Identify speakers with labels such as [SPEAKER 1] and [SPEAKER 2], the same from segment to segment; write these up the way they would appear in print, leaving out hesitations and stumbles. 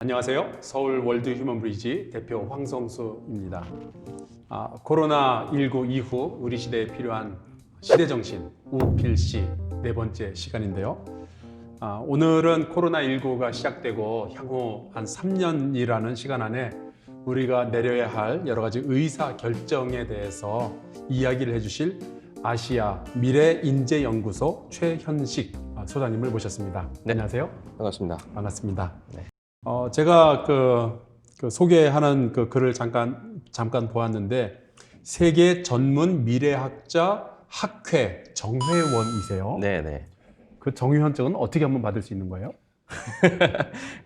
[SPEAKER 1] 안녕하세요. 서울 월드 휴먼 브리지 대표 황성수입니다. 코로나19 이후 우리 시대에 필요한 시대정신 우필시 네 번째 시간인데요. 오늘은 코로나19가 시작되고 향후 한 3년이라는 시간 안에 우리가 내려야 할 여러 가지 의사 결정에 대해서 이야기를 해주실 아시아 미래인재연구소 최현식 소장님을 모셨습니다.
[SPEAKER 2] 네.
[SPEAKER 1] 안녕하세요.
[SPEAKER 2] 반갑습니다.
[SPEAKER 1] 반갑습니다.
[SPEAKER 2] 네.
[SPEAKER 1] 제가 그 소개하는 그 글을 잠깐 보았는데 세계 전문 미래학자 학회 정회원이세요.
[SPEAKER 2] 네네.
[SPEAKER 1] 그 정회원증은 어떻게 한번 받을 수 있는 거예요?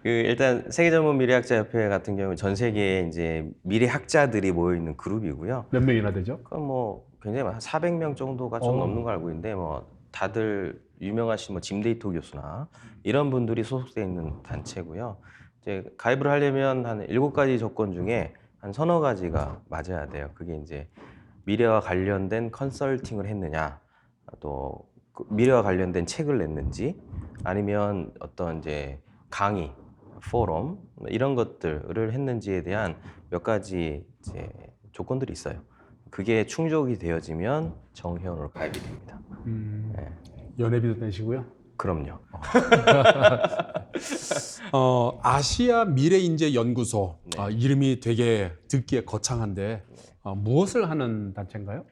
[SPEAKER 2] 일단 세계전문 미래학자 협회 같은 경우는 전 세계에 이제 미래학자들이 모여 있는 그룹이고요.
[SPEAKER 1] 몇 명이나 되죠?
[SPEAKER 2] 그럼 뭐 굉장히 한 400명 정도가 좀 넘는 걸 알고 있는데 뭐 다들 유명하신 뭐 짐 데이터 교수나 이런 분들이 소속돼 있는 단체고요. 이제 가입을 하려면 한 7가지 조건 중에 한 서너 가지가 맞아야 돼요. 그게 이제 미래와 관련된 컨설팅을 했느냐, 또 미래와 관련된 책을 냈는지, 아니면 어떤 이제 강의, 포럼 이런 것들을 했는지에 대한 몇 가지 이제 조건들이 있어요. 그게 충족이 되어지면 정회원으로 가입이 됩니다. 네.
[SPEAKER 1] 연회비도 내시고요.
[SPEAKER 2] 그럼요.
[SPEAKER 1] 아시아 미래인재연구소
[SPEAKER 2] 네.
[SPEAKER 1] 이름이 되게 듣기에 거창한데 무엇을 하는 단체인가요?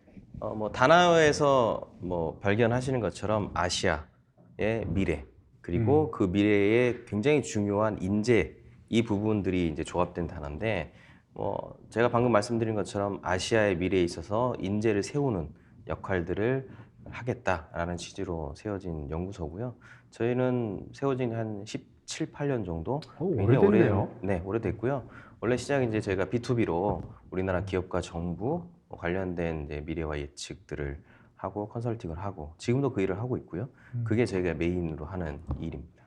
[SPEAKER 2] 뭐 단어에서 뭐 발견하시는 것처럼 아시아의 미래, 그리고 그 미래에 굉장히 중요한 인재, 이 부분들이 이제 조합된 단어인데, 뭐 제가 방금 말씀드린 것처럼 아시아의 미래에 있어서 인재를 세우는 역할들을 하겠다라는 취지로 세워진 연구소고요. 저희는 세워진 한 17, 18년 정도. 굉장히
[SPEAKER 1] 오래됐네요.
[SPEAKER 2] 네, 오래됐고요. 원래 시작은 이제 저희가 B2B로 우리나라 기업과 정부 관련된 이제 미래와 예측들을 하고 컨설팅을 하고 지금도 그 일을 하고 있고요. 그게 저희가 메인으로 하는 일입니다.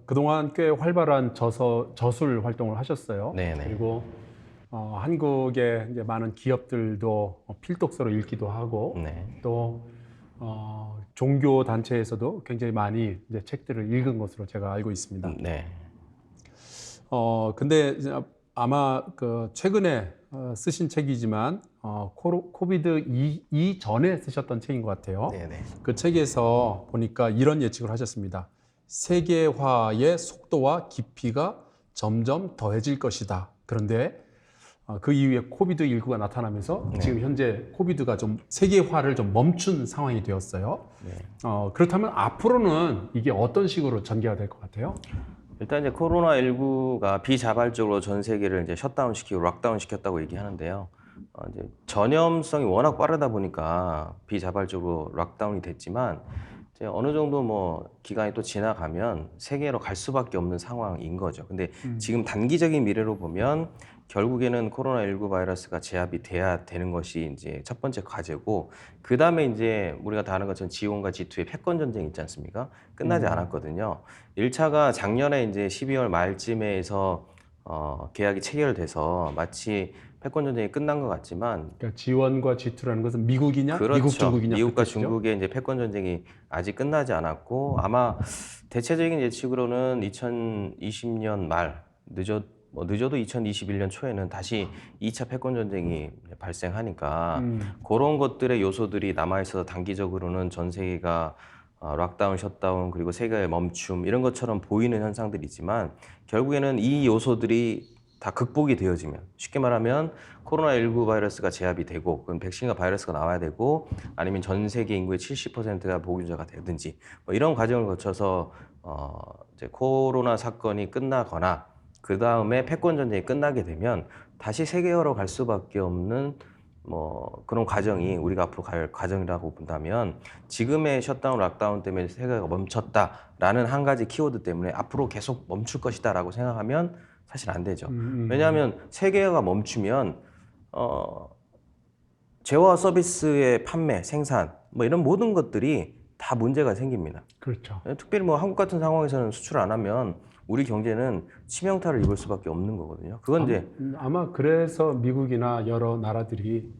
[SPEAKER 1] 그동안 꽤 활발한 저술 활동을 하셨어요.
[SPEAKER 2] 네네.
[SPEAKER 1] 그리고 한국의 이제 많은 기업들도 필독서로 읽기도 하고
[SPEAKER 2] 네.
[SPEAKER 1] 또 종교 단체에서도 굉장히 많이 이제 책들을 읽은 것으로 제가 알고 있습니다.
[SPEAKER 2] 네.
[SPEAKER 1] 근데 이제 아마 그 최근에 쓰신 책이지만 코비드 이전에 쓰셨던 책인 것 같아요.
[SPEAKER 2] 네네.
[SPEAKER 1] 그 책에서 보니까 이런 예측을 하셨습니다. 세계화의 속도와 깊이가 점점 더해질 것이다. 그런데 그 이후에 코비드19가 나타나면서
[SPEAKER 2] 네.
[SPEAKER 1] 지금 현재 코비드가 좀 세계화를 좀 멈춘 상황이 되었어요.
[SPEAKER 2] 네.
[SPEAKER 1] 그렇다면 앞으로는 이게 어떤 식으로 전개가 될 것 같아요?
[SPEAKER 2] 일단 이제 코로나19가 비자발적으로 전 세계를 이제 셧다운 시키고 락다운 시켰다고 얘기하는데요. 이제 전염성이 워낙 빠르다 보니까 비자발적으로 락다운이 됐지만, 이제 어느 정도 뭐 기간이 또 지나가면 세계로 갈 수밖에 없는 상황인 거죠. 근데 지금 단기적인 미래로 보면 결국에는 코로나19 바이러스가 제압이 돼야 되는 것이 이제 첫 번째 과제고, 그 다음에 이제 우리가 다 아는 것처럼 G1과 G2의 패권 전쟁이 있지 않습니까? 끝나지 않았거든요. 1차가 작년에 이제 12월 말쯤에서 계약이 체결돼서 마치 패권 전쟁이 끝난 것 같지만,
[SPEAKER 1] 그러니까 G1과 G2라는 것은 미국이냐,
[SPEAKER 2] 그렇죠.
[SPEAKER 1] 미국 중국이냐
[SPEAKER 2] 미국과
[SPEAKER 1] 그 뜻이죠?
[SPEAKER 2] 중국의 이제 패권 전쟁이 아직 끝나지 않았고, 아마 대체적인 예측으로는 2020년 말 늦어도 2021년 초에는 다시 2차 패권 전쟁이 발생하니까 그런 것들의 요소들이 남아 있어서 단기적으로는 전 세계가 락다운, 셧다운, 그리고 세계의 멈춤 이런 것처럼 보이는 현상들이지만, 결국에는 이 요소들이 다 극복이 되어지면, 쉽게 말하면 코로나19 바이러스가 제압이 되고, 그럼 백신과 바이러스가 나와야 되고, 아니면 전 세계 인구의 70%가 보균자가 되든지 뭐 이런 과정을 거쳐서 이제 코로나 사건이 끝나거나 그 다음에 패권 전쟁이 끝나게 되면 다시 세계화로 갈 수밖에 없는 뭐 그런 과정이 우리가 앞으로 갈 과정이라고 본다면, 지금의 셧다운, 락다운 때문에 세계가 멈췄다라는 한 가지 키워드 때문에 앞으로 계속 멈출 것이다라고 생각하면 사실 안 되죠. 왜냐하면 세계화가 멈추면 재화 서비스의 판매, 생산 뭐 이런 모든 것들이 다 문제가 생깁니다.
[SPEAKER 1] 그렇죠.
[SPEAKER 2] 특별히 뭐 한국 같은 상황에서는 수출 안 하면 우리 경제는 치명타를 입을 수밖에 없는 거거든요. 그건 이제
[SPEAKER 1] 아마 그래서 미국이나 여러 나라들이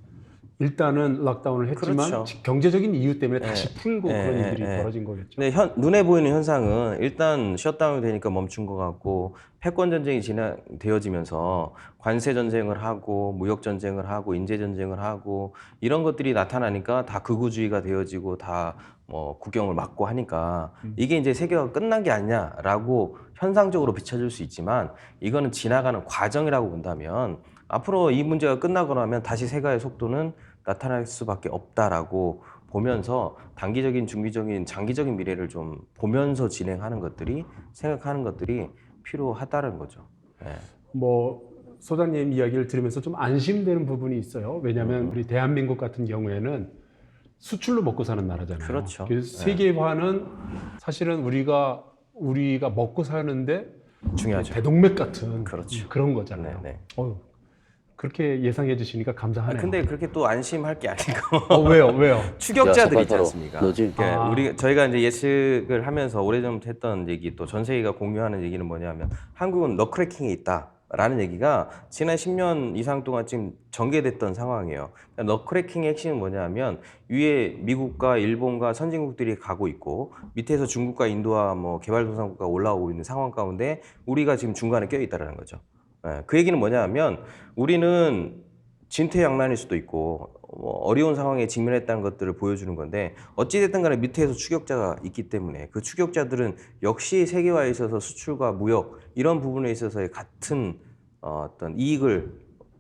[SPEAKER 1] 일단은 락다운을 했지만
[SPEAKER 2] 그렇죠.
[SPEAKER 1] 경제적인 이유 때문에
[SPEAKER 2] 네.
[SPEAKER 1] 다시 풀고
[SPEAKER 2] 네,
[SPEAKER 1] 그런
[SPEAKER 2] 네,
[SPEAKER 1] 일들이
[SPEAKER 2] 네.
[SPEAKER 1] 벌어진 거겠죠.
[SPEAKER 2] 근데 눈에 보이는 현상은 일단 셧다운이 되니까 멈춘 것 같고 패권 전쟁이 진행되어지면서 관세 전쟁을 하고 무역 전쟁을 하고 인재 전쟁을 하고 이런 것들이 나타나니까 다 극우주의가 되어지고 다 뭐 국경을 막고 하니까 이게 이제 세계화가 끝난 게 아니냐라고 현상적으로 비춰질 수 있지만 이거는 지나가는 과정이라고 본다면 앞으로 이 문제가 끝나고 나면 다시 세계화의 속도는 나타날 수밖에 없다라고 보면서 단기적인, 중기적인, 장기적인 미래를 좀 보면서 진행하는 것들이 생각하는 것들이 필요하다는 거죠. 예.
[SPEAKER 1] 뭐 소장님 이야기를 들으면서 좀 안심되는 부분이 있어요. 왜냐하면 우리 대한민국 같은 경우에는 수출로 먹고 사는 나라잖아요.
[SPEAKER 2] 그렇죠.
[SPEAKER 1] 그래서
[SPEAKER 2] 네.
[SPEAKER 1] 세계화는 사실은 우리가 먹고 사는데
[SPEAKER 2] 중요하죠.
[SPEAKER 1] 대동맥 같은
[SPEAKER 2] 그렇죠.
[SPEAKER 1] 그런 거잖아요.
[SPEAKER 2] 네, 네.
[SPEAKER 1] 그렇게 예상해 주시니까 감사하네요.
[SPEAKER 2] 근데 그렇게 또 안심할 게 아니고
[SPEAKER 1] 왜요?
[SPEAKER 2] 추격자들이 있지 않습니까?
[SPEAKER 3] 너지?
[SPEAKER 2] 그러니까 저희가 이제 예측을 하면서 오래전부터 했던 얘기 또 전 세계가 공유하는 얘기는 뭐냐면 한국은 너크래킹에 있다라는 얘기가 지난 10년 이상 동안 지금 전개됐던 상황이에요. 그러니까 너크래킹의 핵심은 뭐냐면 위에 미국과 일본과 선진국들이 가고 있고 밑에서 중국과 인도와 뭐 개발도상국가가 올라오고 있는 상황 가운데 우리가 지금 중간에 껴 있다라는 거죠. 그 얘기는 뭐냐면 우리는 진퇴양난일 수도 있고 어려운 상황에 직면했다는 것들을 보여주는 건데 어찌됐든 간에 밑에서 추격자가 있기 때문에 그 추격자들은 역시 세계화에 있어서 수출과 무역 이런 부분에 있어서의 같은 어떤 이익을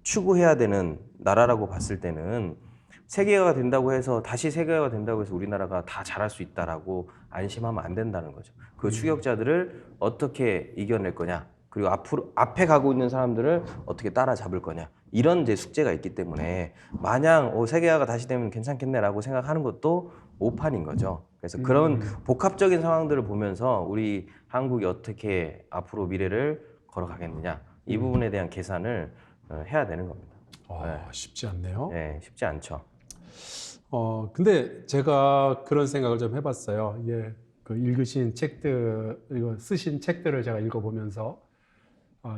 [SPEAKER 2] 추구해야 되는 나라라고 봤을 때는 세계화가 된다고 해서 다시 세계화가 된다고 해서 우리나라가 다 잘할 수 있다라고 안심하면 안 된다는 거죠. 그 추격자들을 어떻게 이겨낼 거냐 그리고 앞에 가고 있는 사람들을 어떻게 따라잡을 거냐 이런 이제 숙제가 있기 때문에 마냥 세계화가 다시 되면 괜찮겠네라고 생각하는 것도 오판인 거죠. 그래서 그런 복합적인 상황들을 보면서 우리 한국이 어떻게 앞으로 미래를 걸어가겠느냐 이 부분에 대한 계산을 해야 되는 겁니다.
[SPEAKER 1] 쉽지 않네요.
[SPEAKER 2] 네, 쉽지 않죠.
[SPEAKER 1] 근데 제가 그런 생각을 좀 해봤어요. 예, 그 읽으신 책들, 이거 쓰신 책들을 제가 읽어보면서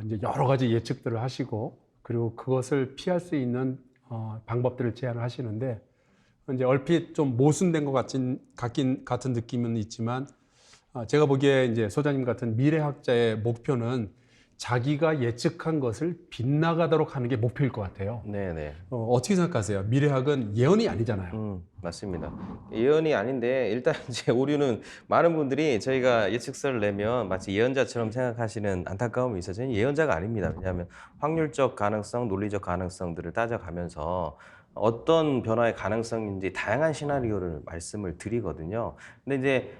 [SPEAKER 1] 이제 여러 가지 예측들을 하시고 그리고 그것을 피할 수 있는 방법들을 제안을 하시는데 이제 얼핏 좀 모순된 것 같은 느낌은 있지만 제가 보기에 이제 소장님 같은 미래학자의 목표는 자기가 예측한 것을 빗나가도록 하는 게 목표일 것 같아요.
[SPEAKER 2] 네네.
[SPEAKER 1] 어떻게 생각하세요? 미래학은 예언이 아니잖아요.
[SPEAKER 2] 맞습니다. 예언이 아닌데 일단 이제 오류는 많은 분들이 저희가 예측서를 내면 마치 예언자처럼 생각하시는 안타까움이 있어서 저는 예언자가 아닙니다. 왜냐하면 확률적 가능성, 논리적 가능성들을 따져가면서 어떤 변화의 가능성인지 다양한 시나리오를 말씀을 드리거든요. 근데 이제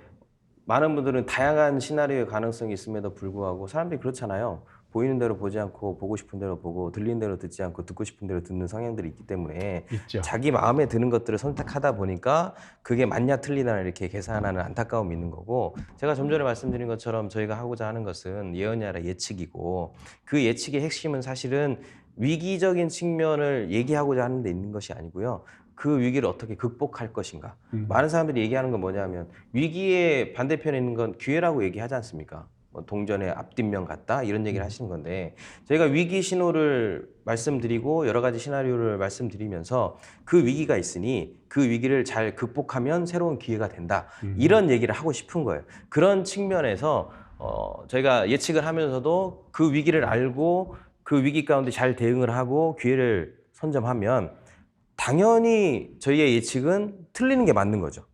[SPEAKER 2] 많은 분들은 다양한 시나리오의 가능성이 있음에도 불구하고 사람들이 그렇잖아요. 보이는 대로 보지 않고 보고 싶은 대로 보고 들리는 대로 듣지 않고 듣고 싶은 대로 듣는 성향들이 있기 때문에
[SPEAKER 1] 있죠.
[SPEAKER 2] 자기 마음에 드는 것들을 선택하다 보니까 그게 맞냐 틀리나 이렇게 계산하는 안타까움이 있는 거고 제가 좀 전에 말씀드린 것처럼 저희가 하고자 하는 것은 예언이 아니라 예측이고 그 예측의 핵심은 사실은 위기적인 측면을 얘기하고자 하는 데 있는 것이 아니고요. 그 위기를 어떻게 극복할 것인가. 많은 사람들이 얘기하는 건 뭐냐면 위기의 반대편에 있는 건 기회라고 얘기하지 않습니까? 뭐 동전의 앞뒷면 같다 이런 얘기를 하시는 건데 저희가 위기 신호를 말씀드리고 여러 가지 시나리오를 말씀드리면서 그 위기가 있으니 그 위기를 잘 극복하면 새로운 기회가 된다 이런 얘기를 하고 싶은 거예요. 그런 측면에서 저희가 예측을 하면서도 그 위기를 알고 그 위기 가운데 잘 대응을 하고 기회를 선점하면 당연히 저희의 예측은 틀리는 게 맞는 거죠.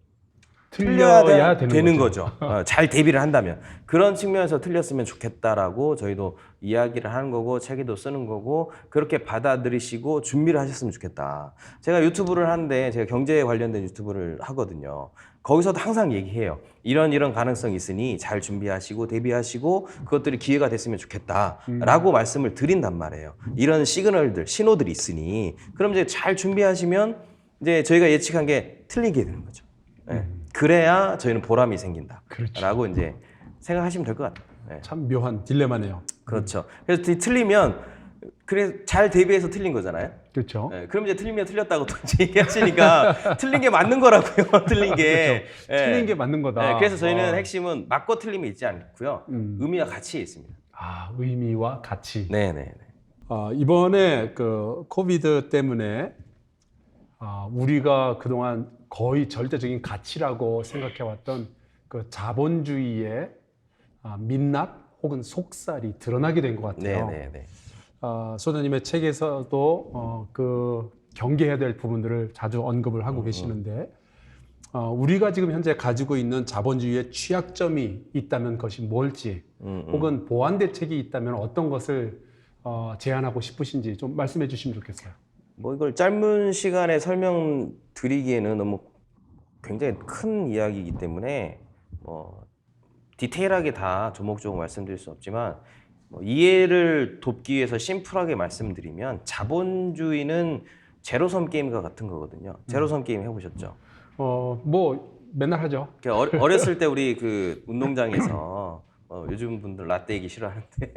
[SPEAKER 1] 틀려야
[SPEAKER 2] 되는 거죠. 잘 대비를 한다면. 그런 측면에서 틀렸으면 좋겠다라고 저희도 이야기를 하는 거고 책에도 쓰는 거고 그렇게 받아들이시고 준비를 하셨으면 좋겠다. 제가 유튜브를 하는데 제가 경제에 관련된 유튜브를 하거든요. 거기서도 항상 얘기해요. 이런 가능성이 있으니 잘 준비하시고 대비하시고 그것들이 기회가 됐으면 좋겠다라고 말씀을 드린단 말이에요. 이런 시그널들, 신호들이 있으니 그럼 이제 잘 준비하시면 이제 저희가 예측한 게 틀리게 되는 거죠. 네. 그래야 저희는 보람이 생긴다.
[SPEAKER 1] 그렇죠.
[SPEAKER 2] 라고 이제 생각하시면 될 것 같아요. 네.
[SPEAKER 1] 참 묘한 딜레마네요.
[SPEAKER 2] 그렇죠. 그래서 틀리면 그래 잘 대비해서 틀린 거잖아요.
[SPEAKER 1] 그렇죠.
[SPEAKER 2] 네, 그럼 이제 틀리면 틀렸다고 또 이제 얘기하시니까 틀린 게 맞는 거라고요. 틀린 게.
[SPEAKER 1] 그렇죠. 틀린 게 맞는 거다.
[SPEAKER 2] 네, 그래서 저희는 핵심은 맞고 틀림이 있지 않고요. 의미와 가치에 있습니다.
[SPEAKER 1] 의미와 가치.
[SPEAKER 2] 네네.
[SPEAKER 1] 이번에 그 코비드 때문에 우리가 그동안 거의 절대적인 가치라고 생각해왔던 그 자본주의의 민낯 혹은 속살이 드러나게 된 것 같아요.
[SPEAKER 2] 네네네.
[SPEAKER 1] 소장님의 책에서도 그 경계해야 될 부분들을 자주 언급을 하고 계시는데 우리가 지금 현재 가지고 있는 자본주의의 취약점이 있다면 그것이 뭘지 혹은 보완 대책이 있다면 어떤 것을 제안하고 싶으신지 좀 말씀해 주시면 좋겠어요.
[SPEAKER 2] 뭐 이걸 짧은 시간에 설명드리기에는 너무 굉장히 큰 이야기이기 때문에 뭐 디테일하게 다 조목조목 말씀드릴 수 없지만 뭐 이해를 돕기 위해서 심플하게 말씀드리면 자본주의는 제로섬 게임과 같은 거거든요. 제로섬 게임 해보셨죠?
[SPEAKER 1] 뭐 맨날 하죠.
[SPEAKER 2] 어렸을 때 우리 그 운동장에서 요즘 분들 라떼 얘기 싫어하는데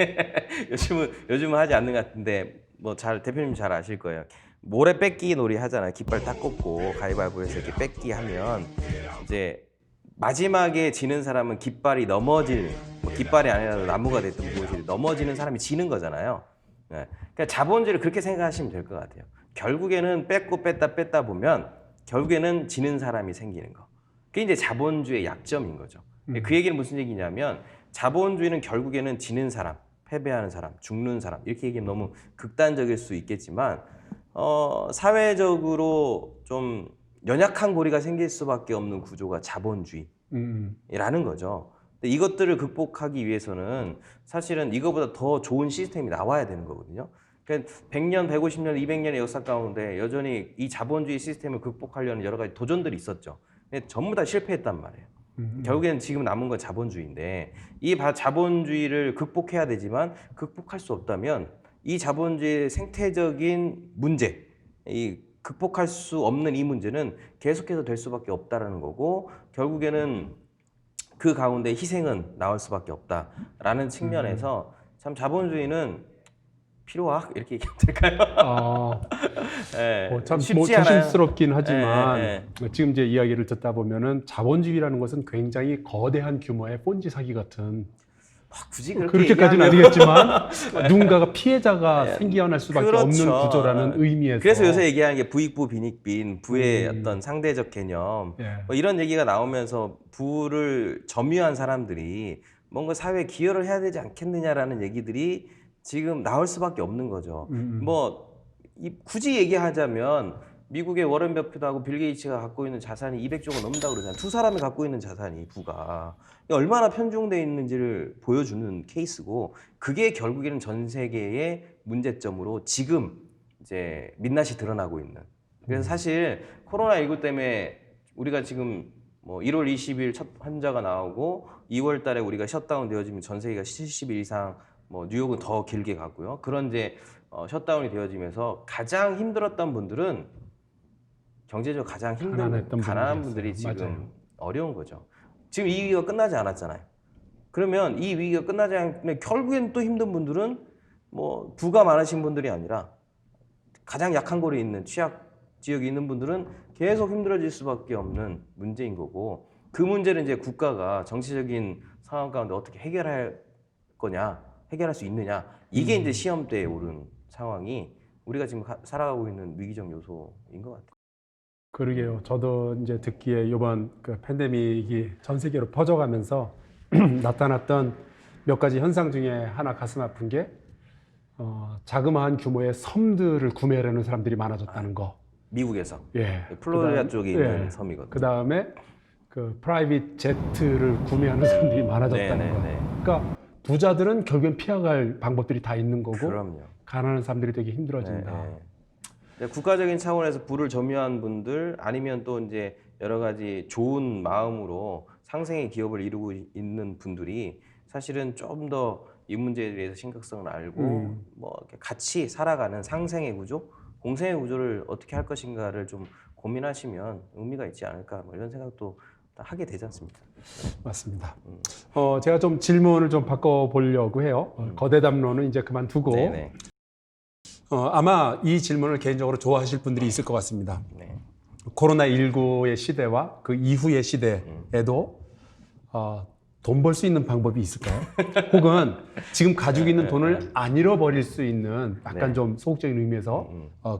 [SPEAKER 2] 요즘은 하지 않는 것 같은데 뭐 대표님 잘 아실 거예요. 모래 뺏기 놀이 하잖아요. 깃발 딱 꽂고 가위바위보해서 이렇게 뺏기 하면 이제 마지막에 지는 사람은 깃발이 뭐 깃발이 아니라 나무가 됐든 무엇이 넘어지는 사람이 지는 거잖아요. 네. 그러니까 자본주의를 그렇게 생각하시면 될 것 같아요. 결국에는 뺏고 뺐다 보면 결국에는 지는 사람이 생기는 거. 그게 이제 자본주의의 약점인 거죠. 그 얘기는 무슨 얘기냐면 자본주의는 결국에는 지는 사람, 패배하는 사람, 죽는 사람 이렇게 얘기하면 너무 극단적일 수 있겠지만 사회적으로 좀 연약한 고리가 생길 수밖에 없는 구조가 자본주의라는 거죠. 근데 이것들을 극복하기 위해서는 사실은 이거보다 더 좋은 시스템이 나와야 되는 거거든요. 그러니까 100년, 150년, 200년의 역사 가운데 여전히 이 자본주의 시스템을 극복하려는 여러 가지 도전들이 있었죠. 근데 전부 다 실패했단 말이에요. 결국에는 지금 남은 건 자본주의인데 이 자본주의를 극복해야 되지만 극복할 수 없다면 이 자본주의의 생태적인 문제, 이 극복할 수 없는 이 문제는 계속해서 될 수밖에 없다라는 거고 결국에는 그 가운데 희생은 나올 수밖에 없다라는 측면에서 참 자본주의는 필요하 이렇게 얘기하면 될까요?
[SPEAKER 1] 참
[SPEAKER 2] 쉽지 않아요.
[SPEAKER 1] 조심스럽긴 하지만 지금 이제 이야기를 듣다 보면은 자본주의라는 것은 굉장히 거대한 규모의 본지 사기 같은
[SPEAKER 2] 굳이
[SPEAKER 1] 그렇게까지는 아니겠지만 누군가가 피해자가 생겨날 수밖에
[SPEAKER 2] 그렇죠.
[SPEAKER 1] 없는 구조라는 의미에서
[SPEAKER 2] 그래서 요새 얘기하는 게 부익부 빈익빈 부의 어떤 상대적 개념 뭐 이런 얘기가 나오면서 부를 점유한 사람들이 뭔가 사회에 기여를 해야 되지 않겠느냐라는 얘기들이 지금 나올 수밖에 없는 거죠. 굳이 얘기하자면 미국의 워런 버핏하고 빌 게이츠가 갖고 있는 자산이 200조가 넘는다고 그러잖아요. 두 사람이 갖고 있는 자산이 부가 얼마나 편중돼 있는지를 보여주는 케이스고 그게 결국에는 전 세계의 문제점으로 지금 이제 민낯이 드러나고 있는. 그래서 사실 코로나19 때문에 우리가 지금 뭐 1월 20일 첫 환자가 나오고 2월 달에 우리가 셧다운 되어지면 전 세계가 70일 이상 뭐 뉴욕은 더 길게 가고요. 그런 이제 셧다운이 되어지면서 가장 힘들었던 분들은 경제적으로 가장 힘든 가난한 분들이 지금
[SPEAKER 1] 맞아요.
[SPEAKER 2] 어려운 거죠. 지금 이 위기가 끝나지 않았잖아요. 그러면 이 위기가 끝나지 않으면 결국엔 또 힘든 분들은 뭐 부가 많으신 분들이 아니라 가장 약한 고리에 있는 취약 지역에 있는 분들은 계속 힘들어질 수밖에 없는 문제인 거고 그 문제를 이제 국가가 정치적인 상황 가운데 어떻게 해결할 거냐, 해결할 수 있느냐 이게 이제 시험대에 오른 상황이 우리가 지금 살아가고 있는 위기적 요소인 것 같아요.
[SPEAKER 1] 그러게요. 저도 이제 듣기에 이번 그 팬데믹이 전 세계로 퍼져가면서 나타났던 몇 가지 현상 중에 하나 가슴 아픈 게 자그마한 규모의 섬들을 구매하려는 사람들이 많아졌다는 거.
[SPEAKER 2] 미국에서
[SPEAKER 1] 예.
[SPEAKER 2] 플로리다 쪽에 있는 섬이거든요.
[SPEAKER 1] 그 다음에 그 프라이빗 제트를 구매하는 사람들이 많아졌다는 거. 그러니까 부자들은 결국엔 피해갈 방법들이 다 있는 거고
[SPEAKER 2] 그럼요.
[SPEAKER 1] 가난한 사람들이 되게 힘들어진다.
[SPEAKER 2] 국가적인 차원에서 부를 점유한 분들 아니면 또 이제 여러 가지 좋은 마음으로 상생의 기업을 이루고 있는 분들이 사실은 좀 더 이 문제에 대해서 심각성을 알고 뭐 이렇게 같이 살아가는 상생의 구조, 공생의 구조를 어떻게 할 것인가를 좀 고민하시면 의미가 있지 않을까 뭐 이런 생각도 하게 되지 않습니까?
[SPEAKER 1] 맞습니다. 제가 좀 질문을 좀 바꿔보려고 해요. 거대 담론은 이제 그만두고 아마 이 질문을 개인적으로 좋아하실 분들이 있을 것 같습니다. 코로나19의 시대와 그 이후의 시대에도 돈 벌 수 있는 방법이 있을까요? 혹은 지금 가지고 있는 돈을 안 잃어버릴 수 있는 약간 좀 소극적인 의미에서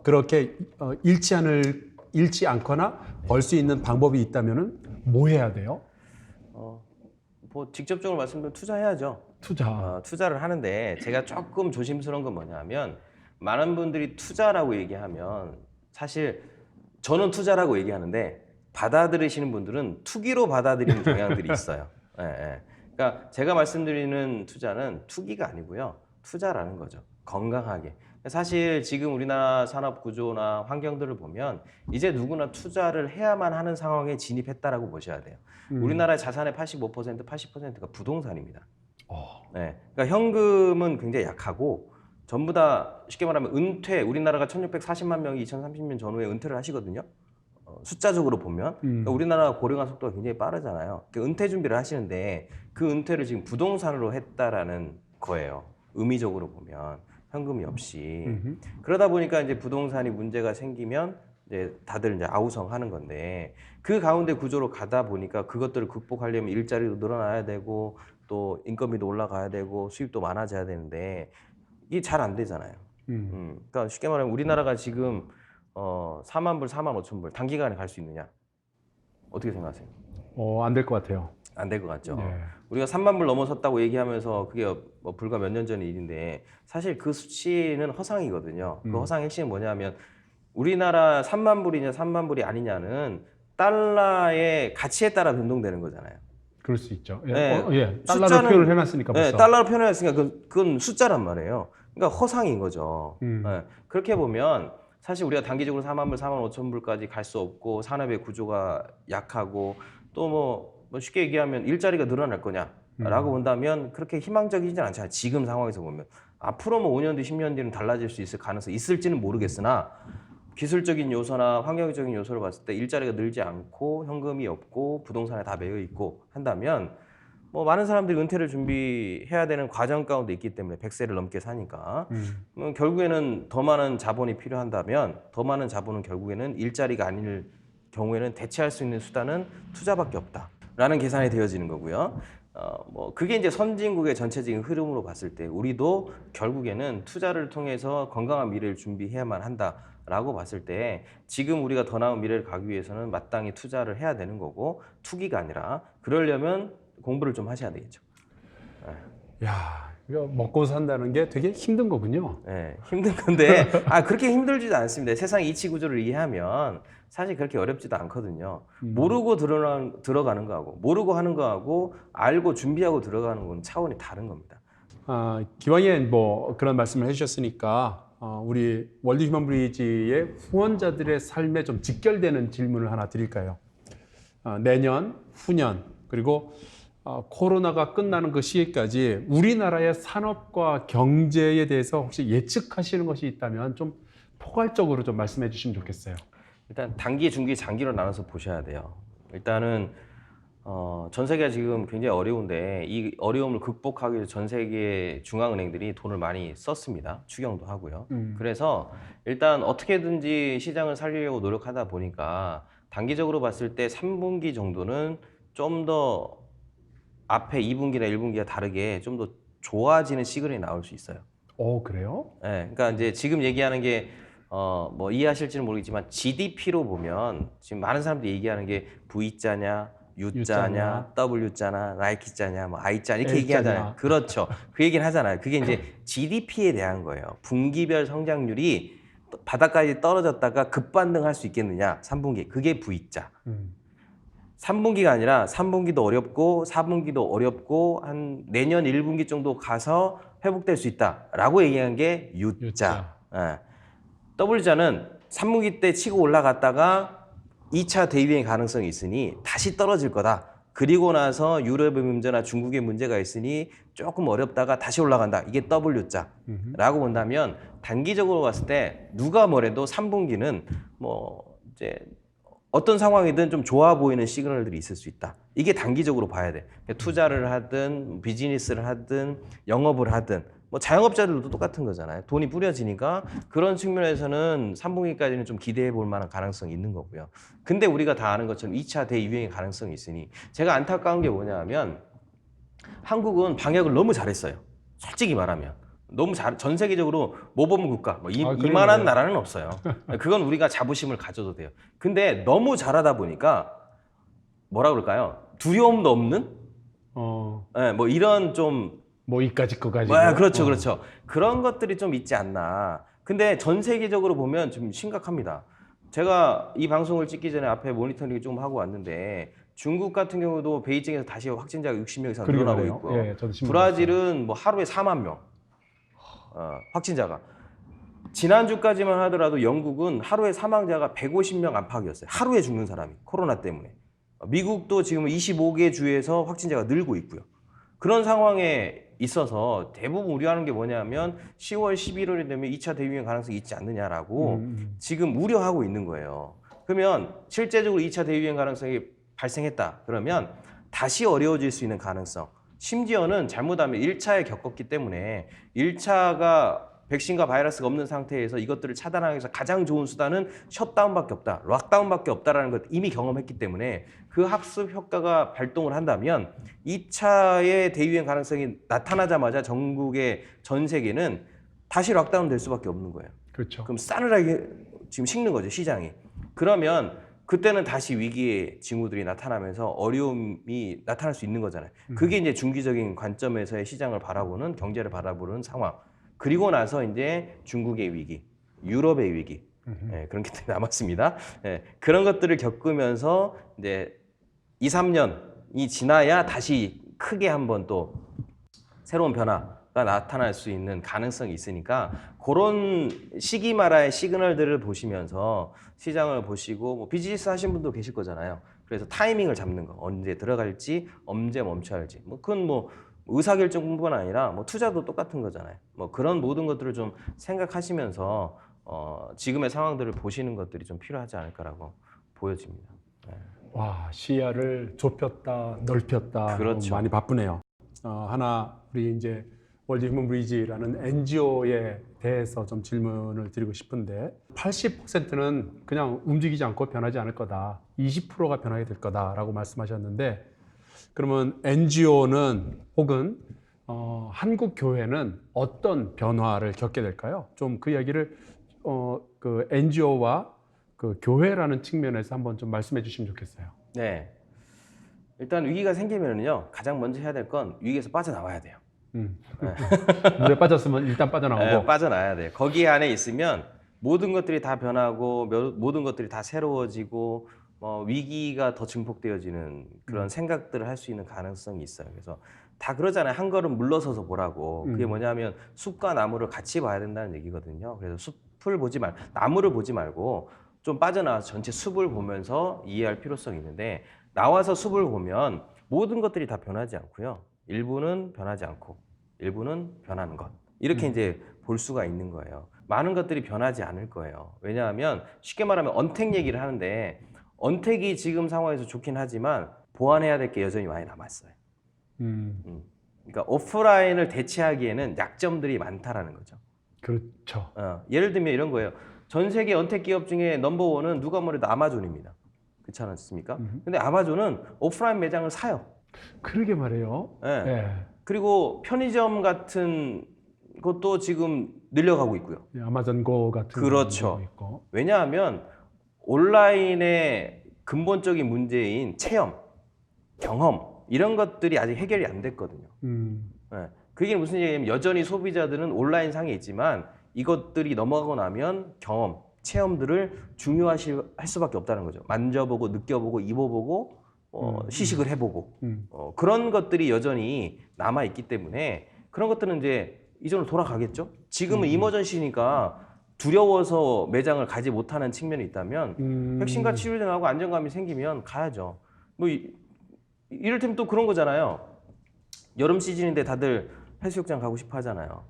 [SPEAKER 1] 그렇게 잃지 않을 잃지 않거나 벌 수 있는 방법이 있다면은 뭐 해야 돼요?
[SPEAKER 2] 뭐 직접적으로 말씀드리면 투자해야죠.
[SPEAKER 1] 투자.
[SPEAKER 2] 투자를 하는데 제가 조금 조심스러운 건 뭐냐면 많은 분들이 투자라고 얘기하면 사실 저는 투자라고 얘기하는데 받아들이시는 분들은 투기로 받아들이는 경향들이 있어요. 예, 예. 그러니까 제가 말씀드리는 투자는 투기가 아니고요. 투자라는 거죠. 건강하게. 사실 지금 우리나라 산업 구조나 환경들을 보면 이제 누구나 투자를 해야만 하는 상황에 진입했다라고 보셔야 돼요. 우리나라 자산의 85%, 80%가 부동산입니다. 네. 그러니까 현금은 굉장히 약하고 전부 다 쉽게 말하면 은퇴, 우리나라가 1640만 명이 2030년 전후에 은퇴를 하시거든요. 숫자적으로 보면 그러니까 우리나라 고령화 속도가 굉장히 빠르잖아요. 그러니까 은퇴 준비를 하시는데 그 은퇴를 지금 부동산으로 했다라는 거예요. 의미적으로 보면 현금이 없이 그러다 보니까 이제 부동산이 문제가 생기면 이제 다들 이제 아우성하는 건데 그 가운데 구조로 가다 보니까 그것들을 극복하려면 일자리도 늘어나야 되고 또 인건비도 올라가야 되고 수입도 많아져야 되는데 이게 잘 안 되잖아요. 그러니까 쉽게 말하면 우리나라가 지금 4만 불, 4만 5천 불 단기간에 갈 수 있느냐? 어떻게 생각하세요?
[SPEAKER 1] 안 될 것 같아요.
[SPEAKER 2] 안 될 것 같죠.
[SPEAKER 1] 네.
[SPEAKER 2] 우리가 3만 불 넘어섰다고 얘기하면서 그게 뭐 불과 몇 년 전의 일인데 사실 그 수치는 허상이거든요. 그 허상의 핵심은 뭐냐면 우리나라 3만 불이냐 3만 불이 아니냐는 달러의 가치에 따라 변동되는 거잖아요.
[SPEAKER 1] 그럴 수 있죠. 예,
[SPEAKER 2] 네.
[SPEAKER 1] 예. 달러로 표현을 해놨으니까 벌써.
[SPEAKER 2] 네, 달러로 표현했으니까 그건 숫자란 말이에요. 그러니까 허상인 거죠. 네. 그렇게 보면 사실 우리가 단기적으로 4만 불, 4만 5천 불까지 갈 수 없고 산업의 구조가 약하고 또 뭐 쉽게 얘기하면 일자리가 늘어날 거냐라고 본다면 그렇게 희망적이진 않잖아요. 지금 상황에서 보면 앞으로 뭐 5년 뒤, 10년 뒤는 달라질 수 있을 가능성이 있을지는 모르겠으나 기술적인 요소나 환경적인 요소를 봤을 때 일자리가 늘지 않고 현금이 없고 부동산에 다 매여 있고 한다면 뭐 많은 사람들이 은퇴를 준비해야 되는 과정 가운데 있기 때문에 100세를 넘게 사니까 결국에는 더 많은 자본이 필요한다면 더 많은 자본은 결국에는 일자리가 아닐 경우에는 대체할 수 있는 수단은 투자밖에 없다라는 계산이 되어지는 거고요. 뭐 그게 이제 선진국의 전체적인 흐름으로 봤을 때 우리도 결국에는 투자를 통해서 건강한 미래를 준비해야만 한다라고 봤을 때 지금 우리가 더 나은 미래를 가기 위해서는 마땅히 투자를 해야 되는 거고 투기가 아니라 그러려면 공부를 좀 하셔야 되겠죠.
[SPEAKER 1] 야, 이거 먹고 산다는 게 되게 힘든 거군요.
[SPEAKER 2] 네, 힘든 건데 그렇게 힘들지도 않습니다. 세상 이치 구조를 이해하면 사실 그렇게 어렵지도 않거든요. 모르고 들어가는 거하고 모르고 하는 거하고 알고 준비하고 들어가는 건 차원이 다른 겁니다.
[SPEAKER 1] 기왕에 뭐 그런 말씀을 해주셨으니까 우리 월드 휴먼 브리지의 후원자들의 삶에 좀 직결되는 질문을 하나 드릴까요? 내년, 후년 그리고 코로나가 끝나는 그 시기까지 우리나라의 산업과 경제에 대해서 혹시 예측하시는 것이 있다면 좀 포괄적으로 좀 말씀해 주시면 좋겠어요.
[SPEAKER 2] 일단 단기, 중기, 장기로 나눠서 보셔야 돼요. 일단은 전 세계가 지금 굉장히 어려운데 이 어려움을 극복하기 위해서 전 세계 중앙은행들이 돈을 많이 썼습니다. 추경도 하고요. 그래서 일단 어떻게든지 시장을 살리려고 노력하다 보니까 단기적으로 봤을 때 3분기 정도는 좀 더 앞에 2분기나 1분기가 다르게 좀 더 좋아지는 시그널이 나올 수 있어요.
[SPEAKER 1] 그래요?
[SPEAKER 2] 네, 그러니까 이제 지금 얘기하는 게 뭐 이해하실지는 모르겠지만 GDP로 보면 지금 많은 사람들이 얘기하는 게 V자냐, U자냐, W자냐, 나이키자냐, 뭐 I자 이렇게 얘기하잖아요. 그렇죠. 그 얘기를 하잖아요. 그게 이제 GDP에 대한 거예요. 분기별 성장률이 바닥까지 떨어졌다가 급반등할 수 있겠느냐, 3분기. 그게 V자. 3분기가 아니라 3분기도 어렵고 4분기도 어렵고 한 내년 1분기 정도 가서 회복될 수 있다라고 얘기한 게 U자. W자는 3분기 때 치고 올라갔다가 2차 대유행 가능성이 있으니 다시 떨어질 거다. 그리고 나서 유럽의 문제나 중국의 문제가 있으니 조금 어렵다가 다시 올라간다. 이게 W자라고 본다면 단기적으로 봤을 때 누가 뭐래도 3분기는 뭐 이제 어떤 상황이든 좀 좋아 보이는 시그널들이 있을 수 있다. 이게 단기적으로 봐야 돼. 투자를 하든 비즈니스를 하든 영업을 하든 뭐 자영업자들도 똑같은 거잖아요. 돈이 뿌려지니까 그런 측면에서는 3분기까지는 좀 기대해 볼 만한 가능성이 있는 거고요. 근데 우리가 다 아는 것처럼 2차 대유행의 가능성이 있으니 제가 안타까운 게 뭐냐 하면 한국은 방역을 너무 잘했어요. 솔직히 말하면. 너무 전 세계적으로 모범 국가,
[SPEAKER 1] 그런
[SPEAKER 2] 이만한
[SPEAKER 1] 거예요.
[SPEAKER 2] 나라는 없어요. 그건 우리가 자부심을 가져도 돼요. 근데 너무 잘하다 보니까 뭐라 그럴까요? 두려움도 없는? 뭐 이런 좀
[SPEAKER 1] 뭐 이까짓 거 가지고.
[SPEAKER 2] 그렇죠, 그렇죠. 그런 것들이 좀 있지 않나. 근데 전 세계적으로 보면 좀 심각합니다. 제가 이 방송을 찍기 전에 앞에 모니터링 좀 하고 왔는데 중국 같은 경우도 베이징에서 다시 확진자가 60명 이상
[SPEAKER 1] 그러게
[SPEAKER 2] 늘어나고
[SPEAKER 1] 말이에요.
[SPEAKER 2] 있고요.
[SPEAKER 1] 예, 저도 신문
[SPEAKER 2] 브라질은 뭐 하루에 4만 명 확진자가. 지난주까지만 하더라도 영국은 하루에 사망자가 150명 안팎이었어요. 하루에 죽는 사람이 코로나 때문에. 미국도 지금 25개 주에서 확진자가 늘고 있고요. 그런 상황에 있어서 대부분 우려하는 게 뭐냐면 10월, 11월이 되면 2차 대유행 가능성이 있지 않느냐라고 지금 우려하고 있는 거예요. 그러면 실제적으로 2차 대유행 가능성이 발생했다. 그러면 다시 어려워질 수 있는 가능성. 심지어는 잘못하면 1차에 겪었기 때문에 1차가 백신과 바이러스가 없는 상태에서 이것들을 차단하기 위해서 가장 좋은 수단은 셧다운밖에 없다. 락다운밖에 없다라는 걸 이미 경험했기 때문에 그 학습 효과가 발동을 한다면 2차의 대유행 가능성이 나타나자마자 전국의 전 세계는 다시 락다운 될 수밖에 없는 거예요.
[SPEAKER 1] 그렇죠.
[SPEAKER 2] 그럼 싸늘하게 지금 식는 거죠, 시장이. 그러면 그때는 다시 위기의 징후들이 나타나면서 어려움이 나타날 수 있는 거잖아요. 그게 이제 중기적인 관점에서의 시장을 바라보는, 경제를 바라보는 상황. 그리고 나서 이제 중국의 위기, 유럽의 위기, 그런 것들이 남았습니다. 그런 것들을 겪으면서 이제 2, 3년이 지나야 다시 크게 한번 또 새로운 변화가 나타날 수 있는 가능성이 있으니까 그런 시기마라의 시그널들을 보시면서 시장을 보시고 뭐 비즈니스 하신 분도 계실 거잖아요. 그래서 타이밍을 잡는 거, 언제 들어갈지, 언제 멈춰야 할지. 뭐 그건 뭐 의사결정뿐만 아니라 뭐 투자도 똑같은 거잖아요. 뭐 그런 모든 것들을 좀 생각하시면서 지금의 상황들을 보시는 것들이 좀 필요하지 않을까라고 보여집니다.
[SPEAKER 1] 와, 시야를 좁혔다, 넓혔다.
[SPEAKER 2] 그렇죠.
[SPEAKER 1] 많이 바쁘네요. 하나 우리 이제 월드 휴먼 브리지라는 NGO에 대해서 좀 질문을 드리고 싶은데 80%는 그냥 움직이지 않고 변하지 않을 거다. 20%가 변하게 될 거다라고 말씀하셨는데 그러면 NGO는 혹은 한국 교회는 어떤 변화를 겪게 될까요? 좀 그 이야기를 그 NGO와 그 교회라는 측면에서 한번 좀 말씀해 주시면 좋겠어요.
[SPEAKER 2] 네. 일단 위기가 생기면요 가장 먼저 해야 될 건 위기에서 빠져나와야 돼요.
[SPEAKER 1] 물에 빠졌으면 일단 빠져나오고.
[SPEAKER 2] 네, 빠져나와야 돼요. 거기 안에 있으면 모든 것들이 다 변하고 모든 것들이 다 새로워지고 위기가 더 증폭되어지는 그런 생각들을 할 수 있는 가능성이 있어요. 그래서 다 그러잖아요. 한 걸음 물러서서 보라고. 그게 뭐냐면 숲과 나무를 같이 봐야 된다는 얘기거든요. 그래서 숲을 보지 말고 나무를 보지 말고 좀 빠져나와서 전체 숲을 보면서 이해할 필요성이 있는데 나와서 숲을 보면 모든 것들이 다 변하지 않고요. 일부는 변하지 않고 일부는 변하는 것. 이렇게 이제 볼 수가 있는 거예요. 많은 것들이 변하지 않을 거예요. 왜냐하면 쉽게 말하면 언택 얘기를 하는데 언택이 지금 상황에서 좋긴 하지만 보완해야 될 게 여전히 많이 남았어요. 그러니까 오프라인을 대체하기에는 약점들이 많다라는 거죠.
[SPEAKER 1] 그렇죠.
[SPEAKER 2] 예를 들면 이런 거예요. 전 세계 언택 기업 중에 넘버원은 누가 뭐래도 아마존입니다. 그렇지 않습니까? 근데 아마존은 오프라인 매장을 사요.
[SPEAKER 1] 그러게 말이에요.
[SPEAKER 2] 네.
[SPEAKER 1] 네.
[SPEAKER 2] 그리고 편의점 같은 것도 지금 늘려가고 있고요.
[SPEAKER 1] 아마존고 같은
[SPEAKER 2] 그렇죠.
[SPEAKER 1] 것도 있고.
[SPEAKER 2] 왜냐하면 온라인의 근본적인 문제인 체험, 경험 이런 것들이 아직 해결이 안 됐거든요. 네. 그게 무슨 얘기냐면 여전히 소비자들은 온라인 상에 있지만 이것들이 넘어가고 나면 경험, 체험들을 중요할 수밖에 없다는 거죠. 만져보고 느껴보고 입어보고 시식을 해보고 그런 것들이 여전히 남아있기 때문에 그런 것들은 이제 이전으로 돌아가겠죠. 지금은 이머전시니까 두려워서 매장을 가지 못하는 측면이 있다면 백신과 치료제 나오고 안정감이 생기면 가야죠. 뭐 이를테면 또 그런 거잖아요. 여름 시즌인데 다들 해수욕장 가고 싶어 하잖아요.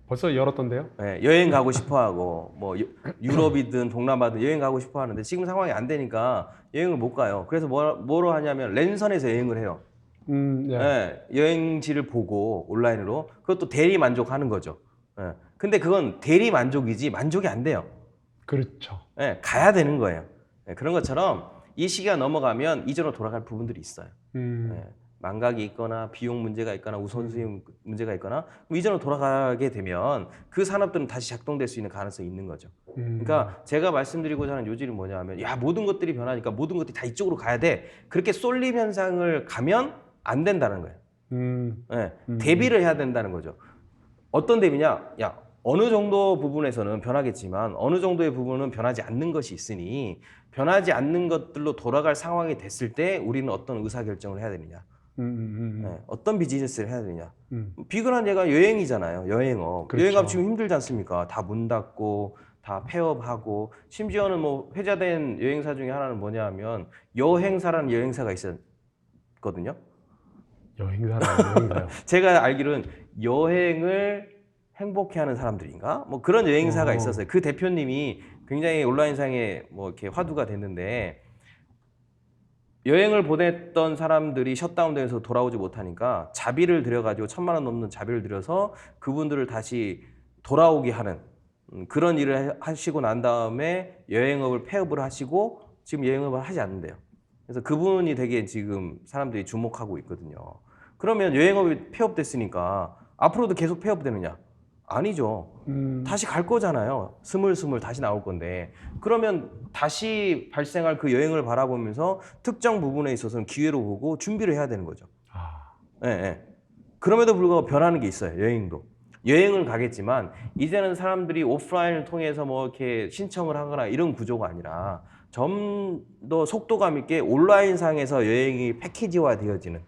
[SPEAKER 1] 벌써 열었던데요?
[SPEAKER 2] 네, 여행 가고 싶어 하고 뭐 유럽이든 동남아든 여행 가고 싶어 하는데 지금 상황이 안 되니까 여행을 못 가요. 그래서 뭐로 하냐면 랜선에서 여행을 해요.
[SPEAKER 1] 예.
[SPEAKER 2] 네, 여행지를 보고 온라인으로 그것도 대리 만족하는 거죠. 네, 근데 그건 대리 만족이지 만족이 안 돼요.
[SPEAKER 1] 그렇죠.
[SPEAKER 2] 네, 가야 되는 거예요. 네, 그런 것처럼 이 시기가 넘어가면 이전으로 돌아갈 부분들이 있어요. 네, 망각이 있거나 비용 문제가 있거나 우선순위 문제가 있거나 그럼 이전으로 돌아가게 되면 그 산업들은 다시 작동될 수 있는 가능성이 있는 거죠. 그러니까 제가 말씀드리고자 하는 요지는 뭐냐면 야 모든 것들이 변하니까 모든 것들이 다 이쪽으로 가야 돼. 그렇게 쏠림 현상을 가면 안 된다는 거예요. 네, 대비를 해야 된다는 거죠. 어떤 대비냐? 야 어느 정도 부분에서는 변하겠지만 어느 정도의 부분은 변하지 않는 것이 있으니 변하지 않는 것들로 돌아갈 상황이 됐을 때 우리는 어떤 의사결정을 해야 되느냐. 네, 어떤 비즈니스를 해야 되냐. 비근한 예가 여행이잖아요. 여행업.
[SPEAKER 1] 그렇죠.
[SPEAKER 2] 여행업 지금 힘들지 않습니까? 다 문 닫고 다 폐업하고 심지어는 뭐 회자된 여행사 중에 하나는 뭐냐 하면 여행사라는 여행사가 있었거든요.
[SPEAKER 1] 여행사요.
[SPEAKER 2] 제가 알기로는 여행을 행복해하는 사람들인가? 뭐 그런 여행사가 있었어요. 그 대표님이 굉장히 온라인상에 뭐 이렇게 화두가 됐는데 여행을 보냈던 사람들이 셧다운돼서 돌아오지 못하니까 자비를 들여가지고 1,000만 원 넘는 자비를 들여서 그분들을 다시 돌아오게 하는 그런 일을 하시고 난 다음에 여행업을 폐업을 하시고 지금 여행업을 하지 않는데요. 그래서 그분이 되게 지금 사람들이 주목하고 있거든요. 그러면 여행업이 폐업됐으니까 앞으로도 계속 폐업되느냐? 아니죠. 다시 갈 거잖아요. 스물스물 다시 나올 건데. 그러면 다시 발생할 그 여행을 바라보면서 특정 부분에 있어서는 기회로 보고 준비를 해야 되는 거죠. 예, 예. 그럼에도 불구하고 변하는 게 있어요. 여행도. 여행은 가겠지만 이제는 사람들이 오프라인을 통해서 뭐 이렇게 신청을 하거나 이런 구조가 아니라 좀 더 속도감 있게 온라인상에서 여행이 패키지화 되어지는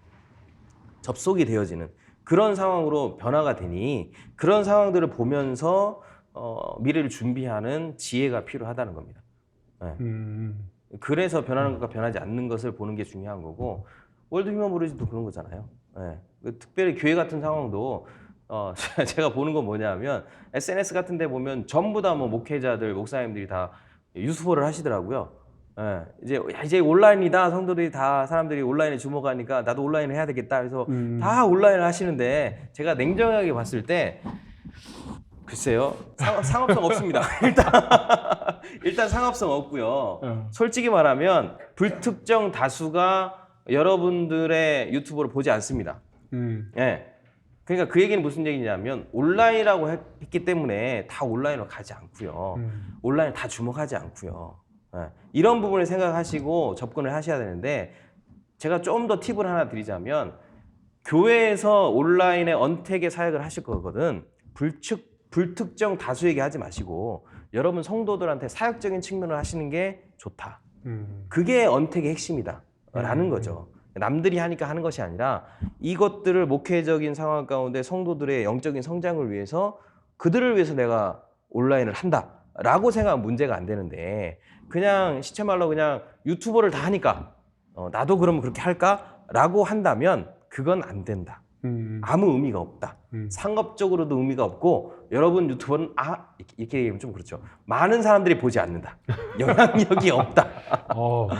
[SPEAKER 2] 접속이 되어지는 그런 상황으로 변화가 되니 그런 상황들을 보면서 미래를 준비하는 지혜가 필요하다는 겁니다. 네. 그래서 변하는 것과 변하지 않는 것을 보는 게 중요한 거고 월드 휴먼 브리지도 그런 거잖아요. 네. 특별히 교회 같은 상황도 제가 보는 건 뭐냐면 SNS 같은 데 보면 전부 다 뭐 목회자들, 목사님들이 다 유스포를 하시더라고요. 예, 이제 온라인이다. 성도들이 다 사람들이 온라인에 주목하니까 나도 온라인을 해야 되겠다. 그래서 다 온라인을 하시는데 제가 냉정하게 봤을 때 글쎄요 상업성 없습니다. 일단 상업성 없고요. 솔직히 말하면 불특정 다수가 여러분들의 유튜브를 보지 않습니다. 예. 그러니까 그 얘기는 무슨 얘기냐면 온라인이라고 했기 때문에 다 온라인으로 가지 않고요. 온라인 다 주목하지 않고요. 네. 이런 부분을 생각하시고 접근을 하셔야 되는데 제가 좀 더 팁을 하나 드리자면 교회에서 온라인에 언택의 사역을 하실 거거든 불특정 다수에게 하지 마시고 여러분 성도들한테 사역적인 측면을 하시는 게 좋다. 그게 언택의 핵심이다 라는 거죠. 남들이 하니까 하는 것이 아니라 이것들을 목회적인 상황 가운데 성도들의 영적인 성장을 위해서 그들을 위해서 내가 온라인을 한다 라고 생각하면 문제가 안 되는데 그냥 시체말로 그냥 유튜버를 다 하니까 나도 그러면 그렇게 할까? 라고 한다면 그건 안 된다. 아무 의미가 없다. 상업적으로도 의미가 없고 여러분 유튜버는 이렇게 얘기하면 좀 그렇죠. 많은 사람들이 보지 않는다. 영향력이 없다.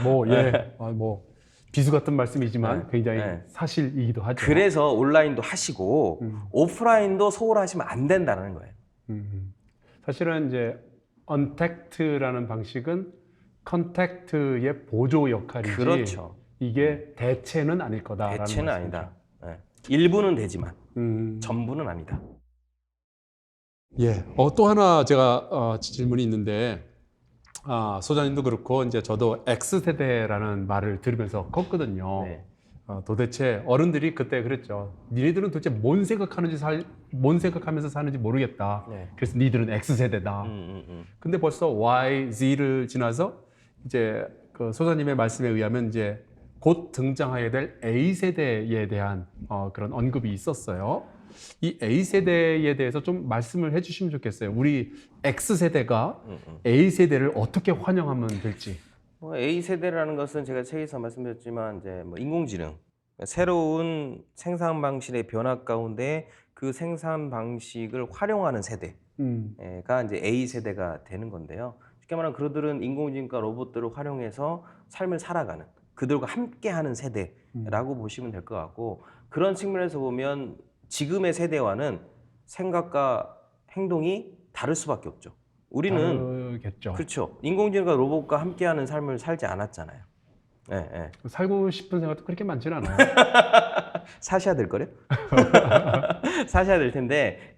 [SPEAKER 1] 뭐 비수 같은 말씀이지만
[SPEAKER 2] 네.
[SPEAKER 1] 굉장히
[SPEAKER 2] 네.
[SPEAKER 1] 사실이기도 하죠.
[SPEAKER 2] 그래서 온라인도 하시고 오프라인도 소홀하시면 안 된다는 거예요.
[SPEAKER 1] 사실은 이제 언택트라는 방식은 컨택트의 보조 역할이지
[SPEAKER 2] 그렇죠.
[SPEAKER 1] 이게 대체는 아닐 거다라는
[SPEAKER 2] 대체는
[SPEAKER 1] 말씀이죠.
[SPEAKER 2] 아니다. 네. 일부는 되지만 전부는 아니다.
[SPEAKER 1] 예. 또 하나 제가 질문이 있는데 소장님도 그렇고 이제 저도 X세대라는 말을 들으면서 컸거든요.
[SPEAKER 2] 네.
[SPEAKER 1] 도대체 어른들이 그때 그랬죠. 니네들은 도대체 뭔 생각하면서 사는지 모르겠다.
[SPEAKER 2] 네.
[SPEAKER 1] 그래서 니들은 X세대다. 근데 벌써 Y, Z를 지나서 이제 그 소장님의 말씀에 의하면 이제 곧 등장하게 될 A세대에 대한 그런 언급이 있었어요. 이 A세대에 대해서 좀 말씀을 해주시면 좋겠어요. 우리 X세대가 A세대를 어떻게 환영하면 될지.
[SPEAKER 2] A세대라는 것은 제가 책에서 말씀드렸지만 이제 뭐 인공지능, 새로운 생산 방식의 변화 가운데 그 생산 방식을 활용하는 세대가 이제 A세대가 되는 건데요. 쉽게 말하면 그들은 인공지능과 로봇들을 활용해서 삶을 살아가는 그들과 함께하는 세대라고 보시면 될 것 같고 그런 측면에서 보면 지금의 세대와는 생각과 행동이 다를 수밖에 없죠. 우리는
[SPEAKER 1] 다르겠죠.
[SPEAKER 2] 그렇죠. 인공지능과 로봇과 함께하는 삶을 살지 않았잖아요. 예, 예.
[SPEAKER 1] 살고 싶은 생각도 그렇게 많지는 않아요.
[SPEAKER 2] 사셔야 될 거요? 사셔야 될 텐데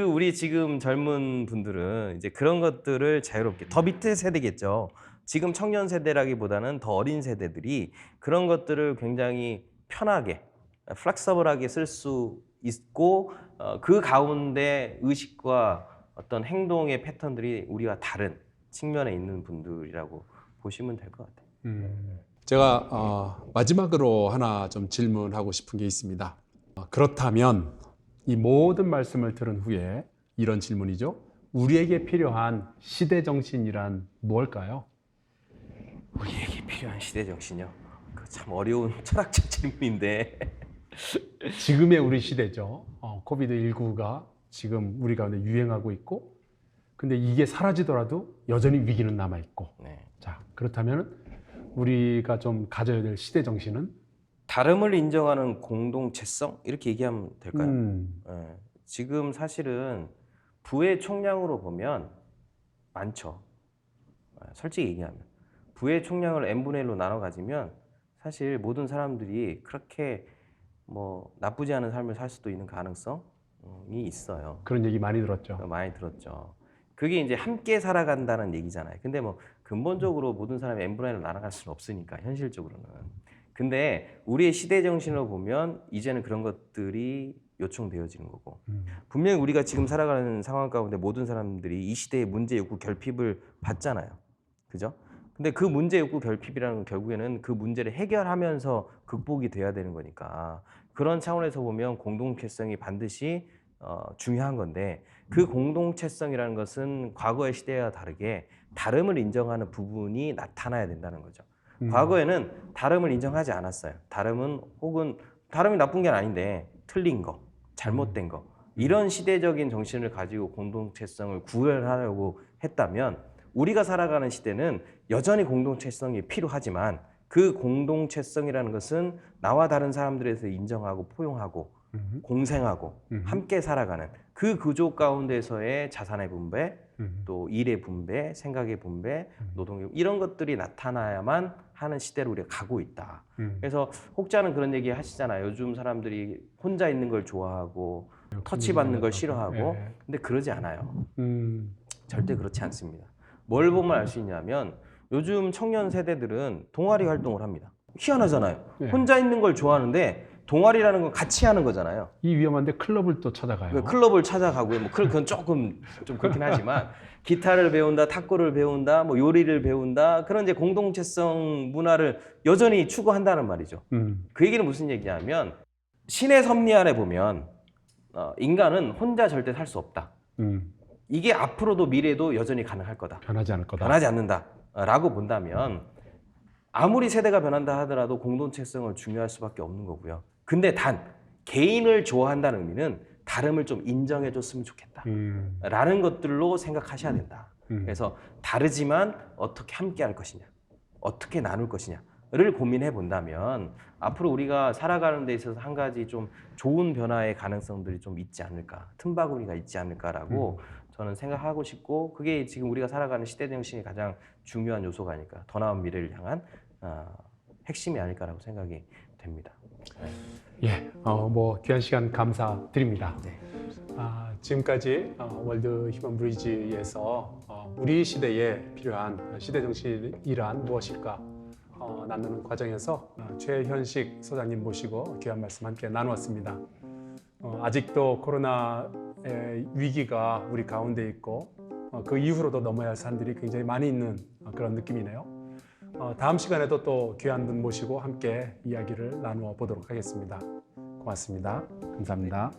[SPEAKER 2] 우리 지금 젊은 분들은 이제 그런 것들을 자유롭게 더 밑에 세대겠죠. 지금 청년 세대라기보다는 더 어린 세대들이 그런 것들을 굉장히 편하게, 플렉서블하게 쓸 수 있고 그 가운데 의식과 어떤 행동의 패턴들이 우리와 다른 측면에 있는 분들이라고 보시면 될 것 같아요.
[SPEAKER 1] 제가 마지막으로 하나 좀 질문하고 싶은 게 있습니다. 그렇다면 이 모든 말씀을 들은 후에 이런 질문이죠. 우리에게 필요한 시대 정신이란 무엇일까요?
[SPEAKER 2] 우리에게 필요한 시대 정신이요. 그 참 어려운 철학적 질문인데.
[SPEAKER 1] 지금의 우리 시대죠. 코비드19가 지금 우리 가운데 유행하고 있고, 근데 이게 사라지더라도 여전히 위기는 남아 있고.
[SPEAKER 2] 네.
[SPEAKER 1] 자, 그렇다면 우리가 좀 가져야 될 시대 정신은
[SPEAKER 2] 다름을 인정하는 공동체성 이렇게 얘기하면 될까요?
[SPEAKER 1] 네.
[SPEAKER 2] 지금 사실은 부의 총량으로 보면 많죠. 솔직히 얘기하면 부의 총량을 n분의 1로 나눠 가지면 사실 모든 사람들이 그렇게 뭐 나쁘지 않은 삶을 살 수도 있는 가능성이 있어요.
[SPEAKER 1] 그런 얘기 많이 들었죠.
[SPEAKER 2] 많이 들었죠. 그게 이제 함께 살아간다는 얘기잖아요. 근데 뭐 근본적으로 모든 사람이 n분의 1로 날아갈 수는 없으니까 현실적으로는. 근데 우리의 시대 정신으로 보면 이제는 그런 것들이 요청되어지는 거고 분명히 우리가 지금 살아가는 상황 가운데 모든 사람들이 이 시대의 문제 욕구 결핍을 받잖아요. 그죠? 근데 그 문제 욕구 결핍이라는 건 결국에는 그 문제를 해결하면서 극복이 돼야 되는 거니까 그런 차원에서 보면 공동체성이 반드시 중요한 건데 그 공동체성이라는 것은 과거의 시대와 다르게 다름을 인정하는 부분이 나타나야 된다는 거죠. 과거에는 다름을 인정하지 않았어요. 다름이 나쁜 게 아닌데 틀린 거, 잘못된 거 이런 시대적인 정신을 가지고 공동체성을 구현하려고 했다면 우리가 살아가는 시대는 여전히 공동체성이 필요하지만 그 공동체성이라는 것은 나와 다른 사람들에서 인정하고 포용하고 공생하고 함께 살아가는 그 구조 가운데서의 자산의 분배, 또 일의 분배, 생각의 분배, 노동의 이런 것들이 나타나야만 하는 시대로 우리가 가고 있다. 그래서 혹자는 그런 얘기 하시잖아요. 요즘 사람들이 혼자 있는 걸 좋아하고 터치받는 걸 싫어하고 근데 그러지 않아요. 절대 그렇지 않습니다. 뭘 보면 알 수 있냐면 요즘 청년 세대들은 동아리 활동을 합니다. 희한하잖아요. 혼자 있는 걸 좋아하는데 동아리라는 건 같이 하는 거잖아요.
[SPEAKER 1] 이 위험한데 클럽을 또 찾아가요.
[SPEAKER 2] 클럽을 찾아가고요. 뭐 그건 조금 좀 그렇긴 하지만 기타를 배운다, 탁구를 배운다, 뭐 요리를 배운다 그런 이제 공동체성 문화를 여전히 추구한다는 말이죠. 그 얘기는 무슨 얘기냐면 신의 섭리 안에 보면 인간은 혼자 절대 살 수 없다. 이게 앞으로도 미래도 여전히 가능할 거다.
[SPEAKER 1] 변하지 않을 거다.
[SPEAKER 2] 변하지 않는다라고 본다면 아무리 세대가 변한다 하더라도 공동체성을 중요할 수밖에 없는 거고요. 근데 단 개인을 좋아한다는 의미는 다름을 좀 인정해 줬으면 좋겠다 라는 것들로 생각하셔야 된다. 그래서 다르지만 어떻게 함께 할 것이냐, 어떻게 나눌 것이냐를 고민해 본다면 앞으로 우리가 살아가는 데 있어서 한 가지 좀 좋은 변화의 가능성들이 좀 있지 않을까, 틈바구니가 있지 않을까라고 저는 생각하고 싶고 그게 지금 우리가 살아가는 시대 정신이 가장 중요한 요소가 아닐까, 더 나은 미래를 향한 핵심이 아닐까라고 생각이 됩니다.
[SPEAKER 1] 예, 뭐 귀한 시간 감사드립니다.
[SPEAKER 2] 네.
[SPEAKER 1] 지금까지 월드 휴먼 브리지에서 우리 시대에 필요한 시대 정신이란 무엇일까 나누는 과정에서 최현식 소장님 모시고 귀한 말씀 함께 나누었습니다. 아직도 코로나의 위기가 우리 가운데 있고 그 이후로도 넘어야 할 산들이 굉장히 많이 있는 그런 느낌이네요. 다음 시간에도 또 귀한 분 모시고 함께 이야기를 나누어 보도록 하겠습니다. 고맙습니다. 감사합니다.